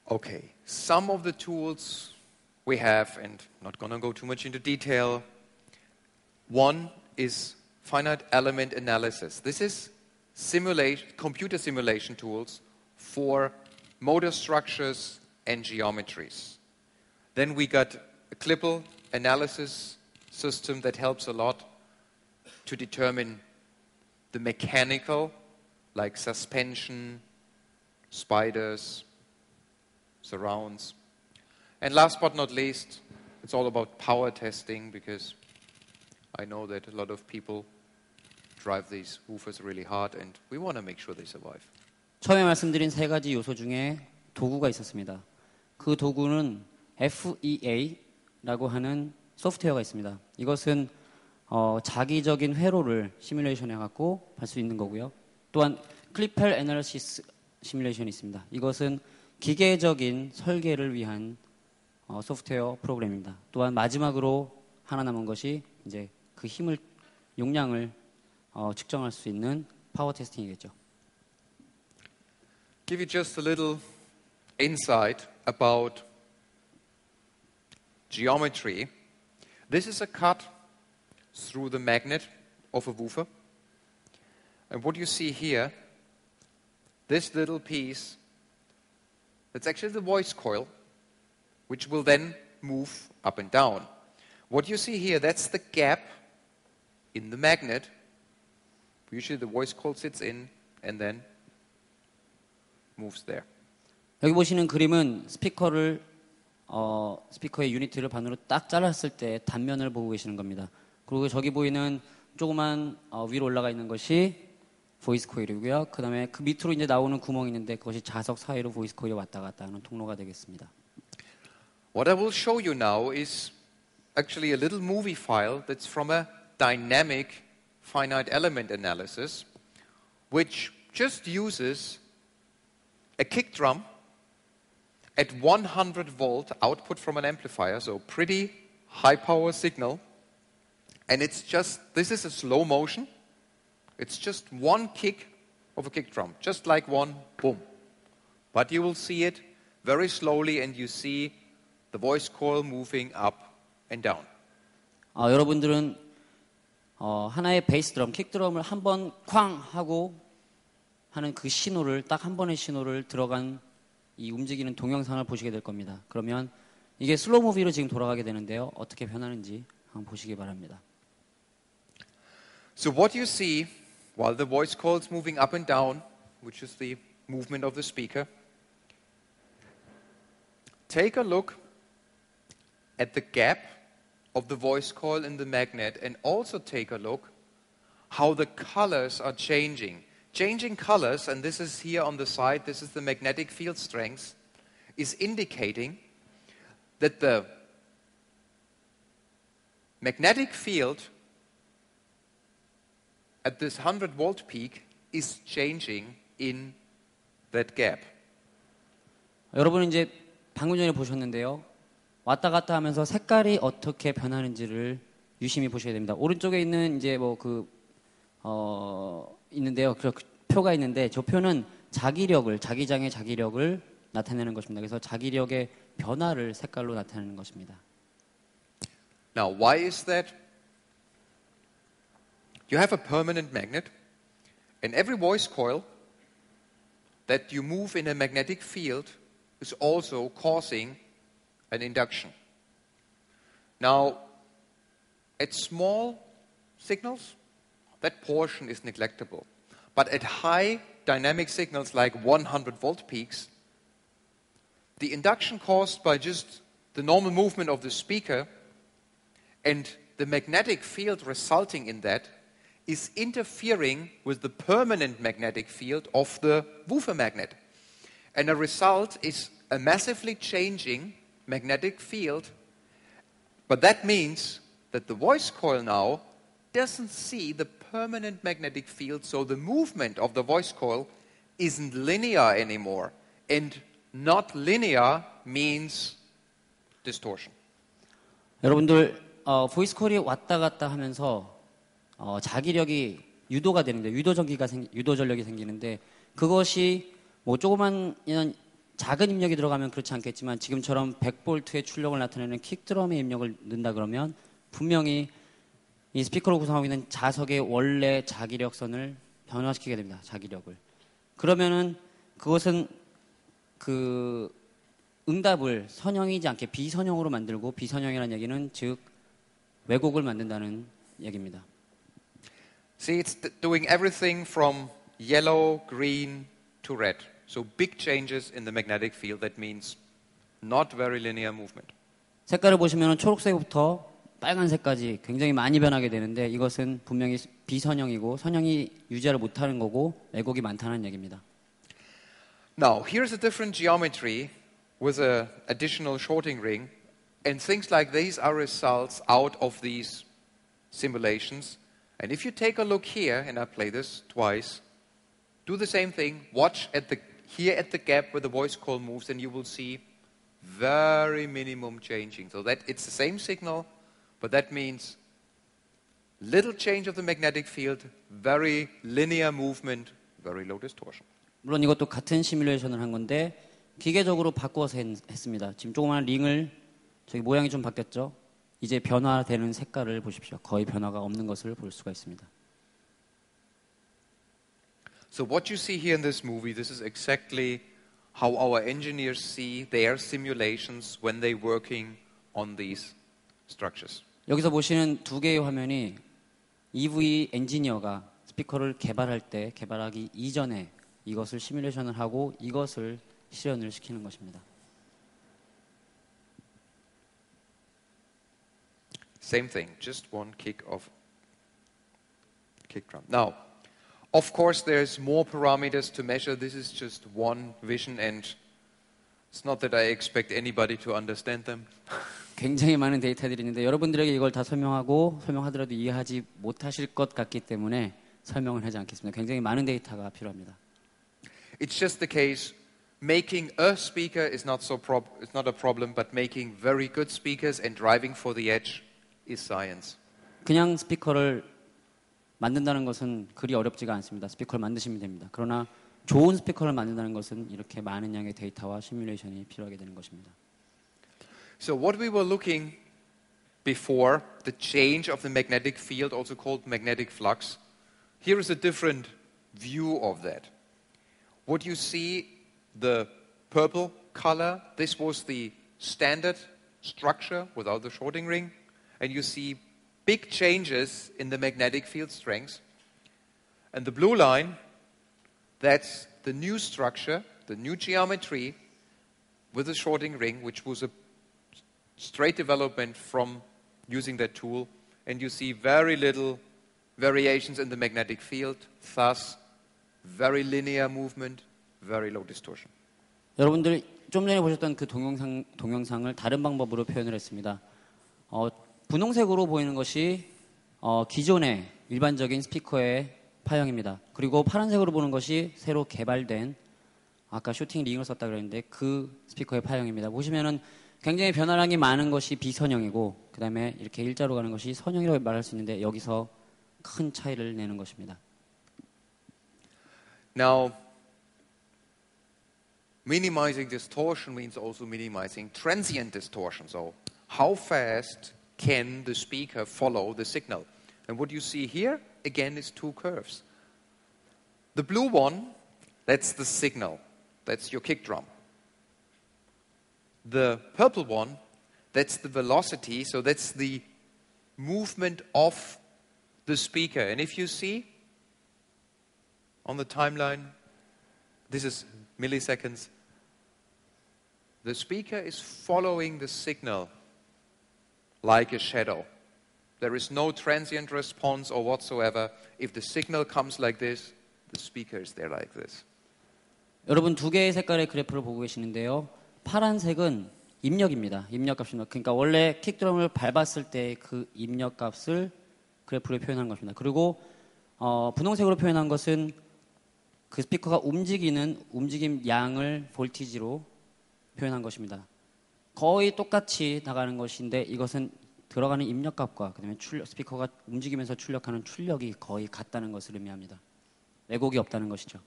Okay, some of the tools we have, and not going to go too much into detail. One is finite element analysis. This is computer simulation tools for motor structures and geometries. Then we got a Clipple analysis system that helps a lot to determine the mechanical, like suspension, spiders, surrounds. And last but not least, it's all about power testing, because I know that a lot of people drive these woofers really hard and we want to make sure they survive. 처음에 말씀드린 세 가지 요소 중에 도구가 있었습니다. 그 도구는 FEA라고 하는 소프트웨어가 있습니다. 이것은 자기적인 회로를 시뮬레이션 해갖고 할 수 있는 거고요. 또한 클리펠 애널리시스 시뮬레이션이 있습니다. 이것은 기계적인 설계를 위한 소프트웨어 프로그램입니다. 또한 마지막으로 하나 남은 것이 이제 그 힘을 용량을 측정할 수 있는 파워 테스팅이겠죠. Give you just a little insight about geometry. This is a cut through the magnet of a woofer. And what you see here, this little piece, that's actually the voice coil, which will then move up and down. What you see here, that's the gap in the magnet. Usually the voice coil sits in and then moves there. 여기 보시는 그림은 스피커의 유니트를 반으로 딱 잘랐을 때 단면을 보고 계시는 겁니다. 그리고 저기 보이는 조그만 위로 올라가 있는 것이 보이스 코일이고요. 그 다음에 그 밑으로 이제 나오는 구멍이 있는데 그것이 자석 사이로 보이스 코일이 왔다 갔다 하는 통로가 되겠습니다. What I will show you now is actually a little movie file that's from a dynamic finite element analysis, which just uses a kick drum at 100 volt output from an amplifier, so pretty high power signal. And it's just, this is a slow motion. It's just one kick of a kick drum, just like one boom. But you will see it very slowly and you see the voice coil moving up and down. 여러분들은 하나의 베이스 드럼, 킥 드럼을 한 번 쾅 하고 하는 그 신호를 딱 한 번의 신호를 들어간 이 움직이는 동영상을 보시게 될 겁니다. 그러면 이게 슬로우 무비로 지금 돌아가게 되는데요. 어떻게 변하는지 한번 보시기 바랍니다. So what you see while the voice coil is moving up and down, which is the movement of the speaker, take a look at the gap of the voice coil in the magnet and also take a look how the colors are changing. Changing colors, and this is here on the side, this is the magnetic field strength, is indicating that the magnetic field at this 100 volt peak is changing in that gap. 여러분은 이제 방금 전에 보셨는데요. 왔다 갔다 하면서 색깔이 어떻게 변하는지를 유심히 보셔야 됩니다. 오른쪽에 있는 이제 있는데요. 그 표가 있는데 저 표는 자기력을, 자기장의 자기력을 나타내는 것입니다. 그래서 자기력의 변화를 색깔로 나타내는 것입니다. Now, why is that? You have a permanent magnet, and every voice coil that you move in a magnetic field is also causing an induction. Now, at small signals, that portion is neglectable. But at high dynamic signals like 100 volt peaks, the induction caused by just the normal movement of the speaker and the magnetic field resulting in that is interfering with the permanent magnetic field of the woofer magnet. And the result is a massively changing magnetic field, but that means that the voice coil now doesn't see the permanent magnetic field, so the movement of the voice coil isn't linear anymore. And not linear means distortion. 여러분들 보이스 콜이 왔다 갔다 하면서 자기력이 유도가 되는데 유도 전력이 생기는데 그것이 조그만 작은 입력이 들어가면 그렇지 않겠지만 지금처럼 100V의 출력을 나타내는 킥드럼의 입력을 넣는다 그러면 분명히 이 스피커로 구성하고 있는 자석의 원래 자기력선을 변화시키게 됩니다. 자기력을. 그러면은 그것은 그 응답을 선형이지 않게 비선형으로 만들고, 비선형이라는 얘기는 즉 왜곡을 만든다는 얘기입니다. See, it's doing everything from yellow, green to red. So big changes in the magnetic field. That means not very linear movement. 색깔을 보시면 초록색부터 빨간색까지 굉장히 많이 변하게 되는데 이것은 분명히 비선형이고 선형이 유지를 못하는 거고 왜곡이 많다는 얘기입니다. Now, here's a different geometry with an additional shorting ring, and things like these are results out of these simulations. And if you take a look here, and I play this twice, do the same thing, watch here at the gap where the voice call moves, and you will see very minimum changing. So that it's the same signal, but that means little change of the magnetic field, very linear movement, very low distortion. 물론 이것도 같은 시뮬레이션을 한 건데 기계적으로 바꾸어서 했습니다. 지금 조그마한 링을 저기 모양이 좀 바뀌었죠? 이제 변화되는 색깔을 보십시오. 거의 변화가 없는 것을 볼 수가 있습니다. So what you see here in this movie, this is exactly how our engineers see their simulations when they're working on these structures. 여기서 보시는 두 개의 화면이 EV 엔지니어가 스피커를 개발할 때 개발하기 이전에 이것을 시뮬레이션을 하고 이것을 실현을 시키는 것입니다. Same thing, just one kick drum. Now, of course, there's more parameters to measure. This is just one vision, and it's not that I expect anybody to understand them. 굉장히 많은 데이터들이 있는데 여러분들에게 이걸 다 설명하더라도 이해하지 못하실 것 같기 때문에 설명을 하지 않겠습니다. 굉장히 많은 데이터가 필요합니다. It's just the case. Making a speaker is not a problem, but making very good speakers and driving for the edge is science. 그냥 스피커를 만든다는 것은 그리 어렵지가 않습니다. 스피커를 만드시면 됩니다. 그러나 좋은 스피커를 만든다는 것은 이렇게 많은 양의 데이터와 시뮬레이션이 필요하게 되는 것입니다. So what we were looking before, the change of the magnetic field, also called magnetic flux, here is a different view of that. What you see, the purple color, this was the standard structure without the shorting ring, and you see big changes in the magnetic field strength. And the blue line, that's the new structure, the new geometry with the shorting ring, which was a straight development from using that tool. And you see very little variations in the magnetic field, thus very linear movement, very low distortion. 여러분들 좀 전에 보셨던 그 동영상을 다른 방법으로 표현을 했습니다. 분홍색으로 보이는 것이 기존의 일반적인 스피커의 파형입니다. 그리고 파란색으로 보는 것이 새로 개발된 아까 슈팅 링을 썼다 그랬는데 그 스피커의 파형입니다. 보시면은 굉장히 변화량이 많은 것이 비선형이고 그 다음에 이렇게 일자로 가는 것이 선형이라고 말할 수 있는데 여기서 큰 차이를 내는 것입니다. Now, minimizing distortion means also minimizing transient distortion. So, how fast can the speaker follow the signal? And what you see here, again, is two curves. The blue one, that's the signal. That's your kick drum. The purple one, that's the velocity. So that's the movement of the speaker. And if you see on the timeline, this is milliseconds, the speaker is following the signal like a shadow. There is no transient response or whatsoever. If the signal comes like this, the speaker is there like this. 여러분 두 개의 색깔의 그래프를 보고 계시는데요. 파란색은 입력입니다. 입력값입니다. 그러니까 원래 킥드럼을 밟았을 때 그 입력값을 그래프로 표현한 것입니다. 그리고 분홍색으로 표현한 것은 그 스피커가 움직이는 움직임 양을 볼티지로 표현한 것입니다. 거의 똑같이 나가는 것인데 이것은 들어가는 입력값과 그다음에 스피커가 움직이면서 출력하는 출력이 거의 같다는 것을 의미합니다. 왜곡이 없다는 것이죠.